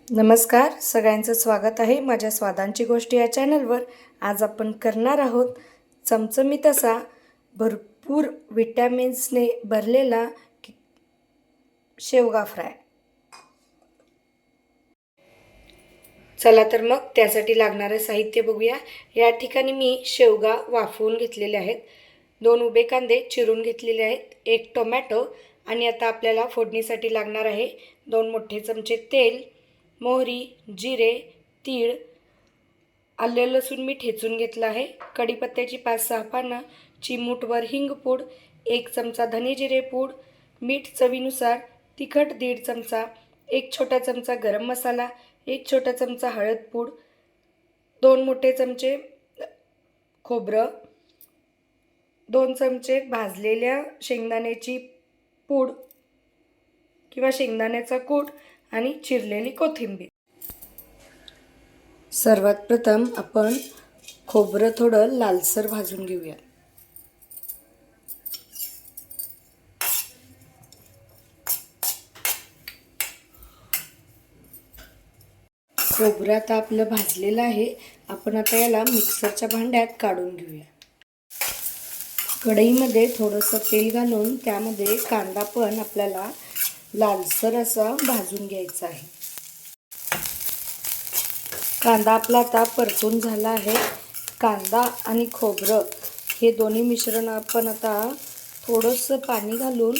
नमस्कार, सगळ्यांचं स्वागत आहे माझ्या स्वादांची गोष्टी या चॅनलवर. आज आपण करणार आहोत चमचमीत असा भरपूर विटॅमिन्सने भरलेला शेवगा फ्राय. चला तर मग त्यासाठी लागणारं साहित्य बघूया. या ठिकाणी मी शेवगा वाफवून घेतलेले आहेत, 2 उभे कांदे चिरून घेतलेले आहेत, 1 टोमॅटो आणि आता आपल्याला फोडणीसाठी लागणार आहे 2 मोठे चमचे तेल, मोहरी, जिरे, तीळ, आले लसूण मी ठेचून घेतलं आहे, कढीपत्त्याची 5-6 पानं, चिमूटभर हिंगपूड, 1 चमचा धने जिरे पूड, मीठ चवीनुसार, तिखट 1.5 चमचा, 1 छोटा चमचा गरम मसाला, 1 छोटा चमचा हळद पूड, 2 मोठे चमचे खोबरं, 2 चमचे भाजलेल्या शेंगदाण्याची पूड किंवा शेंगदाण्याचा कूट आणि चिरलेली कोथिंबीर. सर्वात प्रथम आपण खोबरं थोडं लालसर भाजून घेऊया. खोबरं आता आपलं भाजलेलं आहे. आपण आता याला मिक्सरच्या भांड्यात काढून घेऊया. कढईमध्ये थोडंसं तेल घालून त्यामध्ये कांदा पण आपल्याला लालसर असा भाजून घ्यायचा आहे. कांदा आपला आता परतून झाला आहे. कांदा आणि खोबरं हे दोन्ही मिश्रण आपण आता थोडंसं पाणी घालून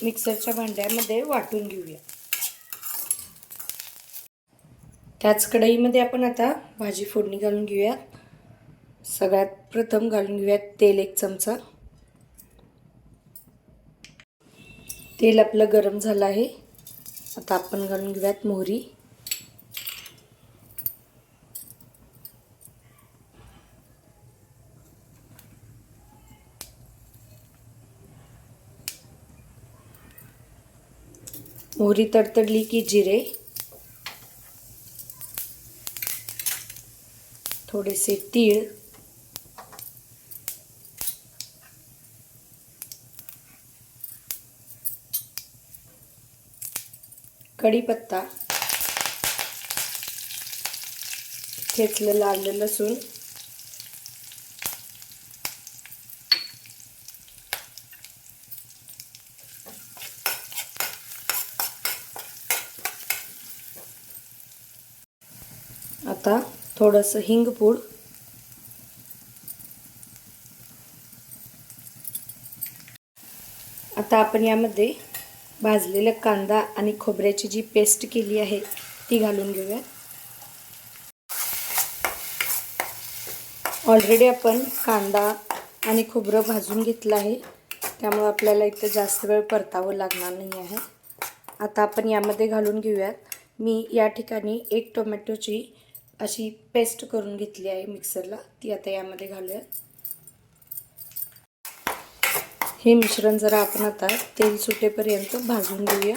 मिक्सरच्या भांड्यामध्ये वाटून घेऊया. त्याच कढईमध्ये आपण आता भाजी फोडणी घालून घेऊया. सगळ्यात प्रथम घालून घेऊयात तेल 1 चमचा. तेल आपलं गरम झालं आहे. आता आपण घालून घेऊयात मोहरी, मोहरी तडतडली की जिरे, थोडेसे तीळ, कढीपत्ता, ठेचलेलं आलं लसूण, आता थोडंसं हिंगपूड, आता आपण यामध्ये भाजलेला कांदा आणि खोबऱ्याची जी पेस्ट केली आहे ती घालून घेऊया. ऑलरेडी आपण कांदा आणि खोबरं भाजून घेतलं आहे, त्यामुळे आपल्याला इथं जास्त वेळ परतावं लागणार नाही आहे. आता आपण यामध्ये घालून घेऊयात. मी या ठिकाणी 1 टोमॅटोची अशी पेस्ट करून घेतली आहे मिक्सरला, ती आता यामध्ये घालूयात. हे मिश्रण जरा आपण आता तेल सुटेपर्यंत भाजून घेऊया.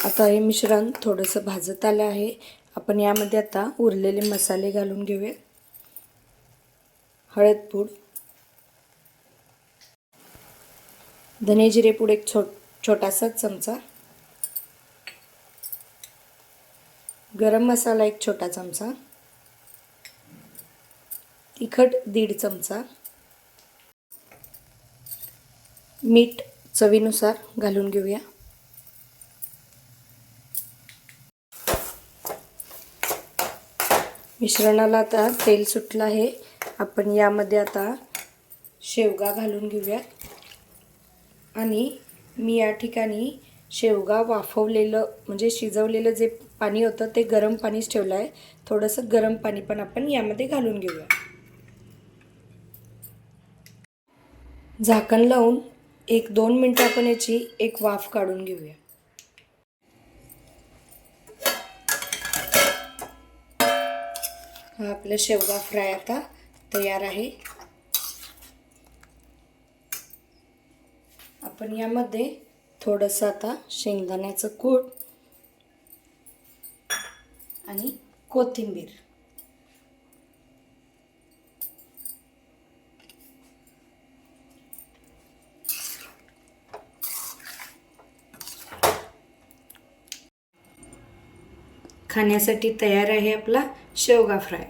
आता हे मिश्रण थोडंसं भाजत आलं आहे. आपण यामध्ये आता उरलेले मसाले घालून घेऊया. हळद पूड, धने जिरे पूड 1 छोटासा चमचा, गरम मसाला 1 छोटा चमचा, तिखट 1.5 चमचा, मीठ चवीनुसार घालून घेऊया. मिश्रणाला आता तेल सुटलं आहे. आपण यामध्ये आता शेवगा घालून घेऊया आणि मी या ठिकाणी शेवगा वाफवलेलं म्हणजे शिजवलेलं जे पाणी होतं ते गरम पाणीच ठेवलं आहे. थोडंसं गरम पाणी पण आपण यामध्ये घालून घेऊया. झाकण लावून 1-2 मिनटं आपण याची एक वाफ काढून घेऊया. हा आपला शेवगा फ्राय आता तयार आहे. आपण यामध्ये थोडंसं आता शेंगदाण्याचं कूट आणि कोथिंबीर, खाण्यासाठी तयार आहे आपला शेवगा फ्राय.